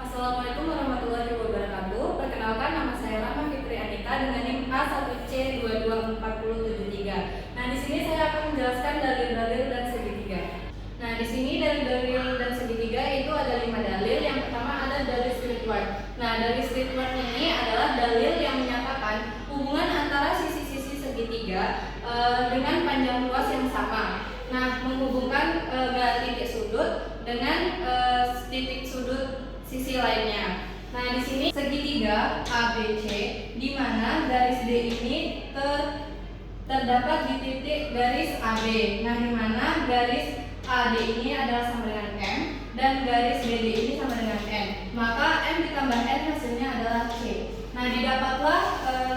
Assalamualaikum warahmatullahi wabarakatuh. Perkenalkan, nama saya Rahma Fitri Anita dengan NIM A1C224073. Nah, di sini saya akan menjelaskan dalil-dalil dan segitiga. Nah, di sini dalil-dalil dan segitiga itu ada 5 dalil. Yang pertama ada dalil streetward. Nah, dalil streetward ini adalah dalil yang menyatakan hubungan antara sisi-sisi segitiga dengan panjang luas yang sama. Nah, menghubungkan titik sudut dengan titik sudut sisi lainnya. Nah, di sini segitiga ABC di mana garis D ini terdapat di titik garis AB. Nah, di mana garis AD ini adalah sama dengan M dan garis BD ini sama dengan N. Maka M ditambah N hasilnya adalah C. Nah, didapatlah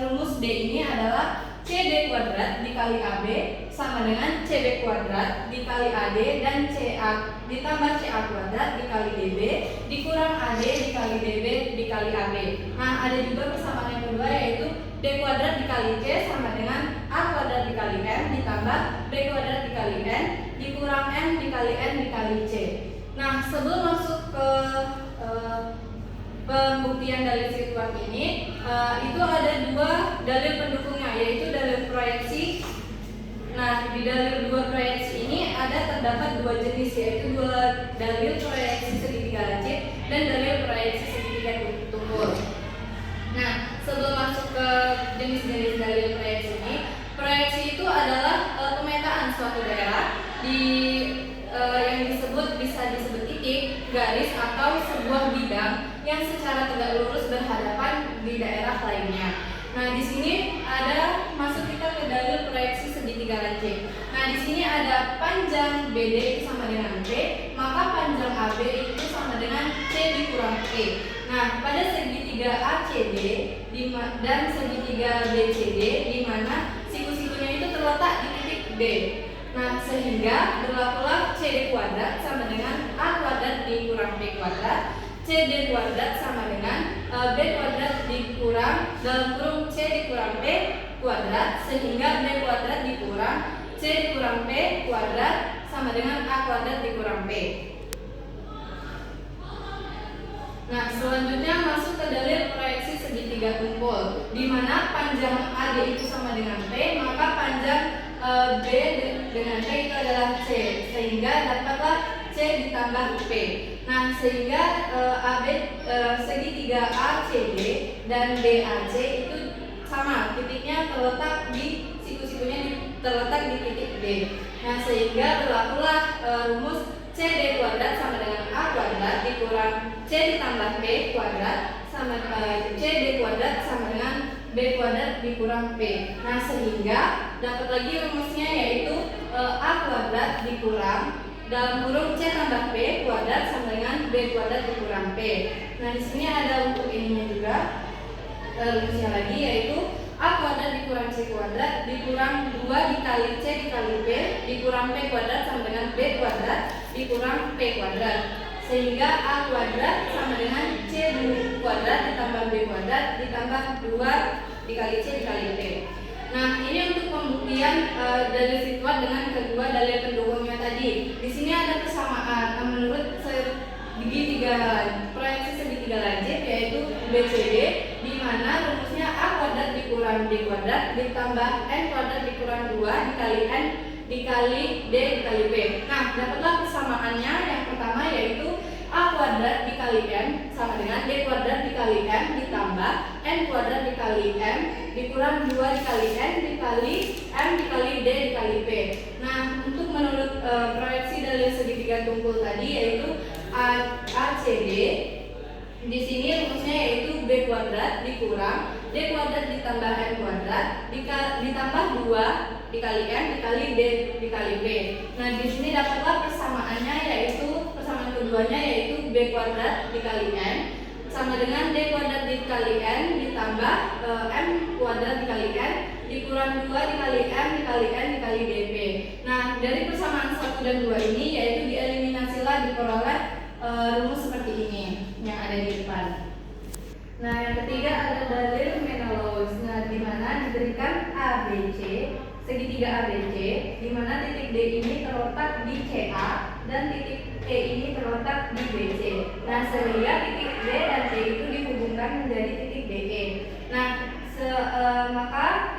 rumus D ini adalah CD kuadrat dikali AB sama dengan CB kuadrat dikali AD dan CA ditambah CA kuadrat dikali DB dikurang AD dikali DB dikali AB. Nah, ada juga persamaan yang kedua yaitu D kuadrat dikali C sama dengan A kuadrat dikali M ditambah B kuadrat dikali N dikurang M dikali N dikali C. Nah, sebelum masuk ke pembuktian dalil streetward ini, itu ada 2 dalil pendukungnya, yaitu dalil proyeksi. Nah, di dalil 2 proyeksi ini terdapat 2 jenis, yaitu 2 dalil proyeksi segitiga lancip dan dalil proyeksi segitiga tumpul. Nah, sebelum masuk ke jenis-jenis dalil proyeksi ini, proyeksi itu adalah pemetaan suatu daerah yang bisa disebut titik, garis atau sebuah bidang yang secara tegak lurus berhadapan di daerah lainnya. Nah, di sini masuk kita ke dalil proyeksi segitiga lancip. Nah, di sini ada panjang BD itu sama dengan P, maka panjang AB itu sama dengan C dikurang E. Nah, pada segitiga ACD dan segitiga BCD di mana siku-sikunya itu terletak di titik B. Nah, sehingga berlakulah CD kuadrat sama dengan A kuadrat dikurang B kuadrat, CD kuadrat sama dengan B kuadrat dikurang dalam kurung C dikurang P kuadrat, sehingga B kuadrat dikurang C dikurang P kuadrat sama dengan A kuadrat dikurang P. Nah, selanjutnya masuk ke dalil proyeksi segitiga tumpul, di mana panjang AD itu sama dengan P, maka panjang B dengan P itu adalah C, sehingga dapatlah C ditambah P. Nah, sehingga segitiga ACD dan BAC itu sama, titiknya terletak di siku-sikunya terletak di titik D. Nah, sehingga berlakulah rumus CD kuadrat sama dengan A kuadrat dikurang C ditambah B kuadrat sama CD kuadrat sama dengan B kuadrat dikurang P. Nah, sehingga dapat lagi rumusnya yaitu A kuadrat dikurang dalam kurung C tambah P kuadrat sama dengan B kuadrat dikurang P. Nah, di sini ada untuk ininya juga rumusnya lagi yaitu A kuadrat dikurang C kuadrat dikurang 2 dikali C dikali P dikurang P kuadrat sama dengan B kuadrat dikurang P kuadrat, sehingga A kuadrat sama dengan C kuadrat ditambah B kuadrat ditambah 2 dikali C dikali P. Nah, ini untuk pembuktian dalil streetward dengan kedua dalil pendukungnya tadi. Di sini ada kesamaan menurut segitiga proyeksi segitiga lancip yaitu BCD, di mana rumusnya A kuadrat dikurang D kuadrat ditambah N kuadrat dikurang 2 dikali N dikali D dikali P. Nah, dapatlah persamaannya. Yang pertama yaitu A kuadrat dikali M sama dengan D kuadrat dikali M ditambah N kuadrat dikali M dikurang 2 dikali N dikali M dikali D dikali P. Nah, untuk menurut proyeksi dalil segitiga tumpul tadi yaitu ACD, di sini rumusnya yaitu B kuadrat dikurang D kuadrat ditambah N kuadrat ditambah 2 dikali M dikali D dikali P. Nah, di sini dapatlah persamaannya yaitu persamaan keduanya yaitu B kuadrat dikali N sama dengan D kuadrat dikali N ditambah M kuadrat dikali N dikurang 2 dikali M dikali N dikali DP. Nah, dari persamaan 1 dan 2 ini yaitu dieliminasilah diperoleh rumus seperti ini yang ada di depan. Nah, yang ketiga ada dalil Menelaus. Nah, di mana diberikan ABC, segitiga ABC, di mana titik D ini terletak di CA dan titik E ini terletak di BC. Nah, sehingga titik D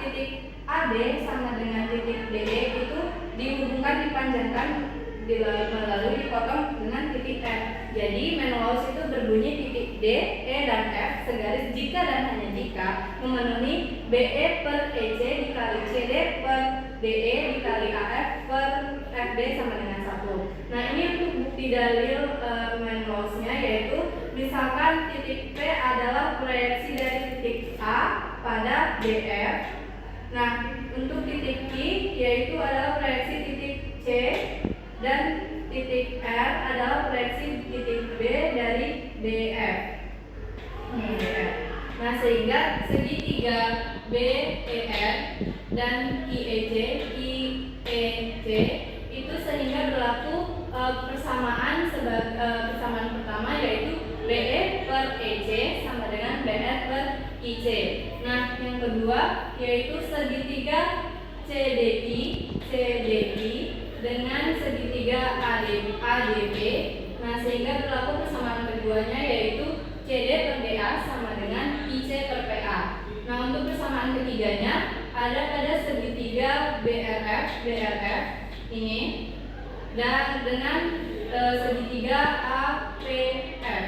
titik AD sama dengan titik DE itu dihubungkan, dipanjangkan melalui dipotong dengan titik F. Jadi Menelaus itu berbunyi titik D, E, dan F segaris jika dan hanya jika memenuhi BE per EC dikali CD per DE dikali AF per FB sama dengan 1. Nah ini untuk bukti dalil Menelausnya, yaitu misalkan titik P adalah proyeksi dari titik A pada BF. Nah untuk titik Q yaitu adalah proyeksi titik C, dan titik R adalah proyeksi titik B dari DF. Nah sehingga segitiga BER dan IEC itu sehingga berlaku persamaan pertama yaitu BE per EC sama dengan BR per IC. Nah yang kedua yaitu segitiga CDI dengan segitiga ADB. Nah sehingga berlaku persamaan keduanya yaitu CD per DA sama dengan IC per PA. Nah untuk persamaan ketiganya ada pada segitiga BRF ini dan dengan segitiga APF.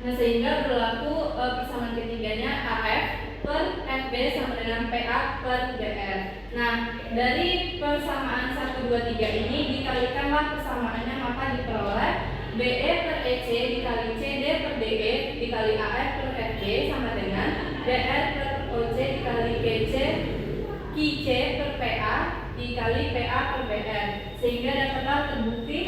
Nah sehingga berlaku persamaan ketiganya AF per FB sama dengan PA per BR. Nah dari persamaan 1, 2, 3 ini dikalikanlah persamaannya, maka diperoleh BE per EC dikali CD per DE dikali AF per FB sama dengan BR per OC dikali QC per PA dikali PA per BR, sehingga dapatlah terbukti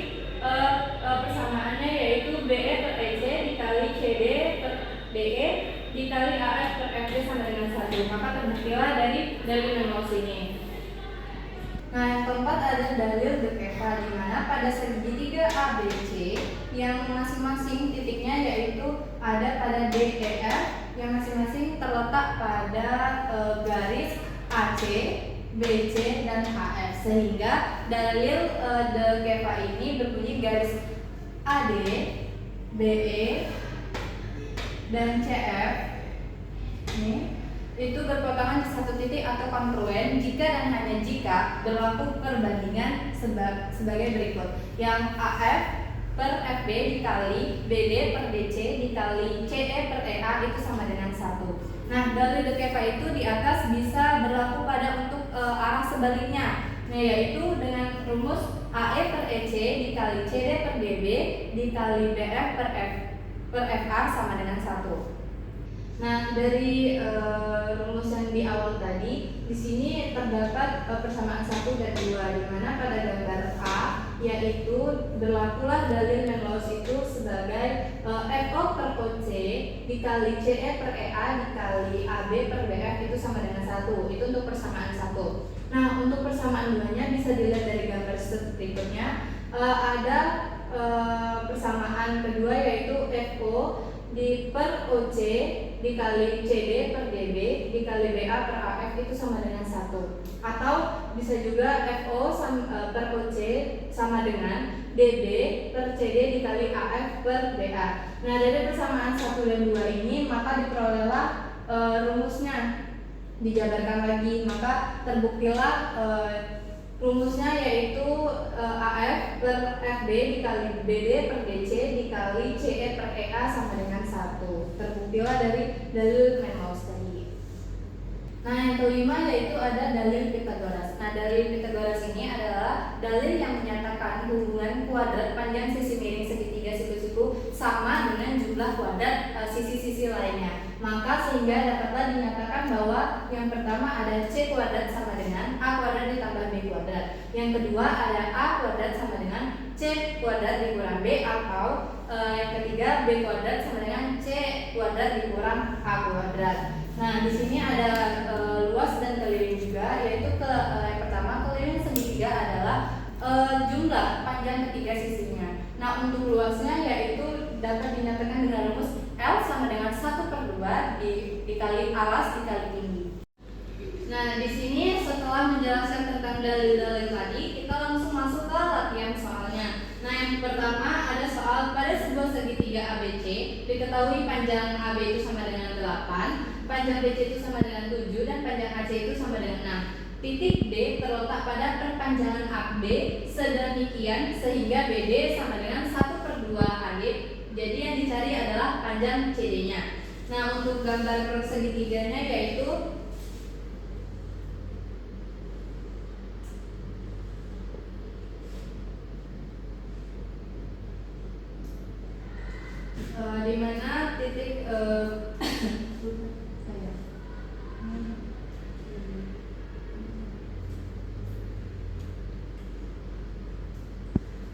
persamaannya yaitu BE per EC dikali CD per DE dikali AF per FB sama dengan 1. Maka terbuktilah dari Menelaus ini. Nah yang keempat ada dalil de Queva, di mana pada segitiga ABC yang masing-masing titiknya yaitu ada pada DEF yang masing-masing terletak pada garis AC, BC, dan HF, sehingga dalil de Queva ini berbunyi garis AD, BE, dan CF ini itu berpotongan di satu titik atau kongruen jika dan hanya jika berlaku perbandingan sebagai berikut. Yang AF per FB dikali BD per DC dikali CE per EA itu sama dengan 1. Nah dalil de Queva itu di atas bisa berlaku pada untuk arah sebaliknya, nah, yaitu dengan rumus AE per EC dikali CD per DB dikali BF per FA sama dengan 1. Nah dari rumus yang di awal tadi, di sini terdapat persamaan 1 dan 2, di mana pada gambar A yaitu berlakulah dalil Menelaus itu sebagai FO per OC dikali CE per EA dikali AB per BF itu sama dengan 1. Itu untuk persamaan 1. Nah untuk persamaan 2-nya bisa dilihat dari gambar berikutnya. Ada persamaan kedua yaitu FO di per OC dikali CD per DB dikali BA per AF itu sama dengan 1. Atau bisa juga FO per OC sama dengan DB per CD dikali AF per BA. Nah dari persamaan 1 dan 2 ini maka diperolehlah rumusnya, dijabarkan lagi, maka terbuktilah rumusnya yaitu AF per FB dikali BD per DC dikali CE per EA sama dengan 1. Terbuktilah dari dalil Menelaus tadi. Nah yang kelima yaitu ada dalil Pythagoras. Nah dalil Pythagoras ini adalah dalil yang menyatakan hubungan kuadrat panjang sisi miring segitiga siku-siku sama dengan jumlah kuadrat sisi-sisi lainnya. Maka sehingga dapatlah dinyatakan bahwa yang pertama ada C kuadrat sama dengan A kuadrat ditambah B kuadrat. Yang kedua ada A kuadrat sama dengan C kuadrat dikurang B, atau yang ketiga B kuadrat sama dengan C kuadrat dikurang A kuadrat. Nah di sini ada luas dan keliling juga, yaitu yang pertama keliling segitiga adalah jumlah panjang ketiga sisinya. Nah untuk luasnya yaitu dapat dinyatakan dengan rumus L sama dengan 1/2 dikali alas dikali tinggi. Nah di sini setelah menjelaskan tentang dalil-dalil tadi, kita langsung masuk ke latihan soalnya. Nah yang pertama ada soal pada sebuah segitiga segitiga ABC, diketahui panjang AB itu sama dengan 8, panjang BC itu sama dengan 7, dan panjang AC itu sama dengan 6. Titik D terletak pada perpanjangan AB sedemikian sehingga BD sama dengan 1/2 AD. Jadi yang dicari adalah panjang CD-nya. Nah, untuk gambar segitiganya yaitu di mana titik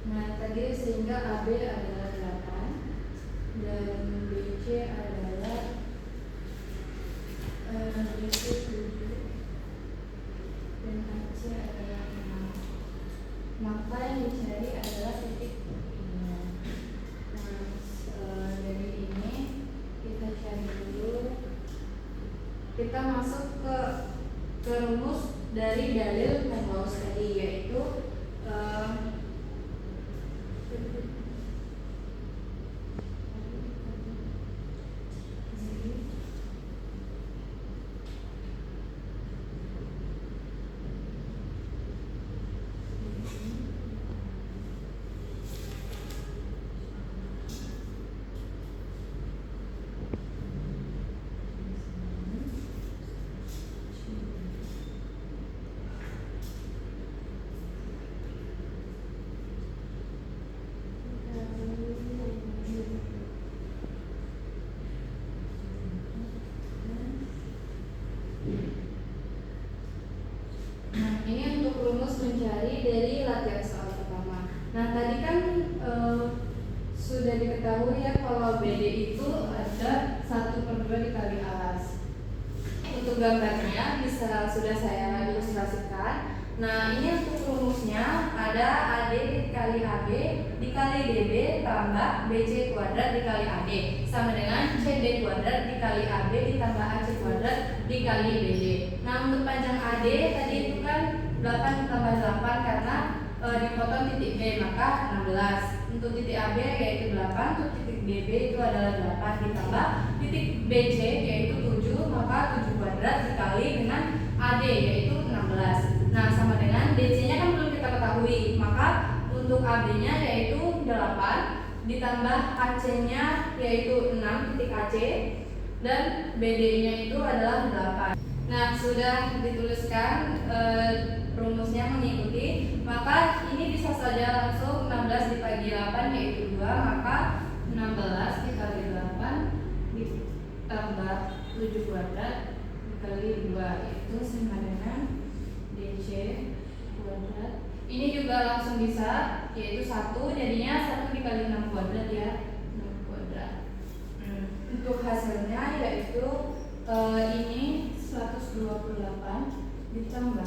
nah tadi sehingga AB adalah 8 dan BC adalah BC 7 dan AC adalah 6. Maka yang dicari adalah titik ini. Nah, dari ini kita cari dulu. Kita masuk ke rumus dari dalil Penrose tadi, yaitu ini untuk rumus mencari dari latihan soal pertama. Nah, tadi kan sudah diketahui ya kalau BD itu ada 1/2 dikali alas. Untuk gambarnya sudah saya ilustrasikan. Nah, ini untuk rumusnya ada AD dikali AB dikali DB tambah BC kuadrat dikali AD sama dengan CD kuadrat dikali AB ditambah AC kuadrat dikali BD. Nah, untuk panjang AD tadi itu kan 8 ditambah 8 karena dipotong titik B, maka 16. Untuk titik AB yaitu 8, untuk titik DB itu adalah 8 ditambah titik BC yaitu 7, maka 7 kuadrat dikali dengan AD yaitu 16. Nah, sama dengan DC-nya kan belum kita ketahui, maka untuk AB-nya yaitu 8 ditambah AC-nya yaitu 6 titik AC dan BD-nya itu adalah 8. Nah, sudah dituliskan rumusnya mengikuti, maka ini bisa saja langsung 16 dibagi 8 yaitu 2, maka 16 dikali 8 ditambah 7 kuadrat dikali 2 itu sama dengan DC kuadrat. Ini juga langsung bisa yaitu 1, jadinya 1 dikali 6 kuadrat ya, 6 kuadrat. Untuk hasilnya yaitu ini 128 ditambah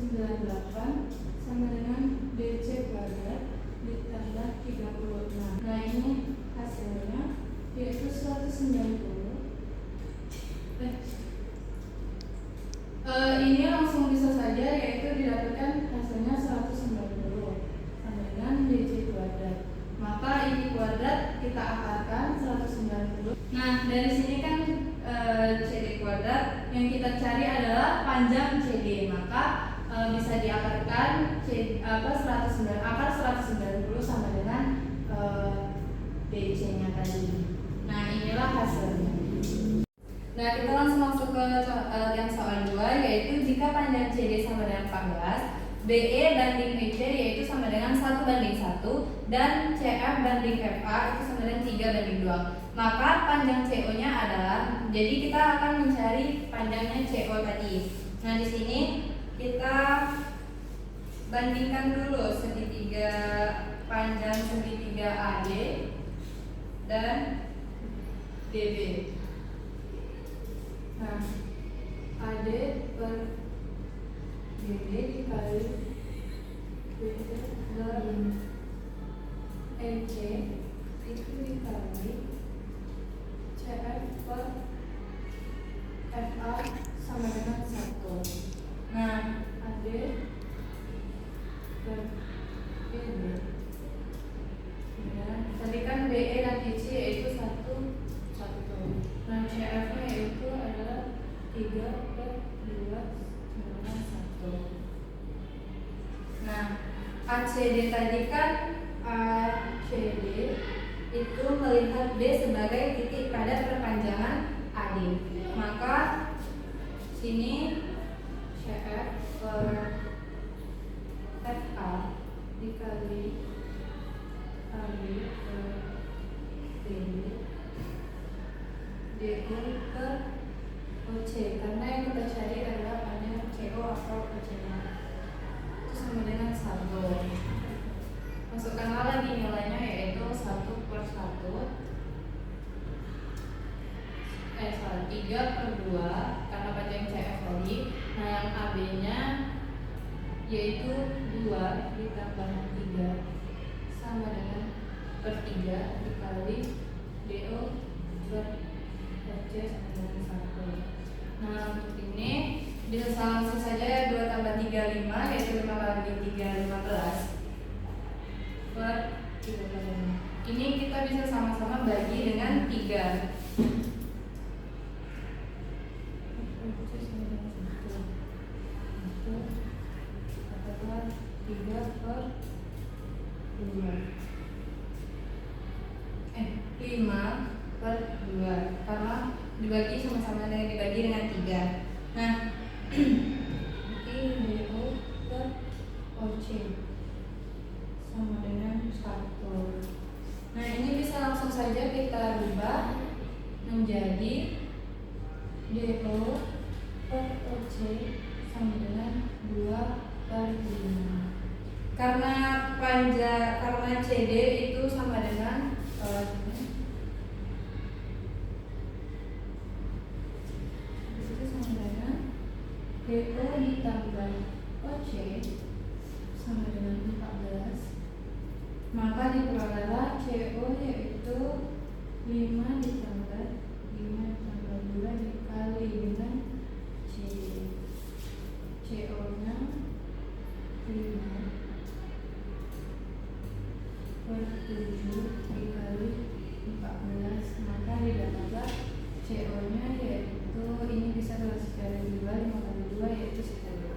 98 sama dengan DC kuadrat ditambah 36. Nah, ini hasilnya yaitu 190. Ini langsung bisa saja yaitu didapatkan hasilnya 190 sama dengan DC kuadrat. Maka ini kuadrat kita akarkan 190. Nah, dari sini kan CD kuadrat yang kita cari adalah panjang CD, maka bisa diakarkan 190 sama dengan DC-nya tadi. Nah, inilah hasilnya. Nah, kita langsung masuk ke yang soal 2, yaitu jika panjang CD sama dengan 14, BE banding EC yaitu sama dengan 1/1 dan CF banding FA itu sama dengan 3/2. Maka panjang CO-nya adalah, jadi kita akan mencari panjangnya CO tadi. Nah, di sini kita bandingkan dulu panjang segitiga AD dan DB. Nah, AD per DB dikali EC itu dikali CF per FA sama dengan 1. Nah, AD per DB. Ya, tadi kan BE Nah, CF-nya itu adalah 3/2 sama 1. Nah, ACD tadi kan ACD itu melihat B sebagai titik pada perpanjangan AD. Maka sini CF per FA dikali AB per BD DE per OC, karena yang kita cari adalah panjang CO atau OC-nya. Itu sama dengan 1. Masukkanlah lagi nilainya, yaitu 1/1 3/2 karena panjang CF tadi. Nah, yang AB nya yaitu 2 ditambah 3 sama dengan per 3 dikali DO per OC sama dengan 1. Nah, untuk ini bisa langsung saja 2 tambah 3 5, yaitu 5 kali 3 15 per 35. Ini kita bisa sama-sama bagi dengan 3. Katakanlah 5/2 karena dibagi sama-sama dengan dibagi dengan 3. Nah, nanti DO per OC sama dengan 1. Nah, ini bisa langsung saja kita rubah menjadi DO per OC sama dengan 2/5. Karena CD itu sama dengan DO ditambah OC sama dengan 14. Maka diperolehlah CO yaitu 5 ditambah 2 dikali dengan CO nya 5/7 dikali 14. Maka didapatlah CO nya yaitu, ini bisa secara 5 kali 2 yaitu 10.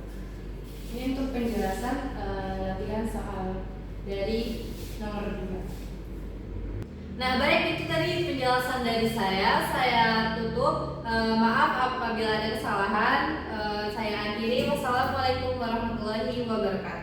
Ini untuk penjelasan latihan soal dari nomor 2. Nah, baik, itu tadi penjelasan dari saya. Saya tutup. Maaf apabila ada kesalahan. Saya akhiri. Wassalamualaikum warahmatullahi wabarakatuh.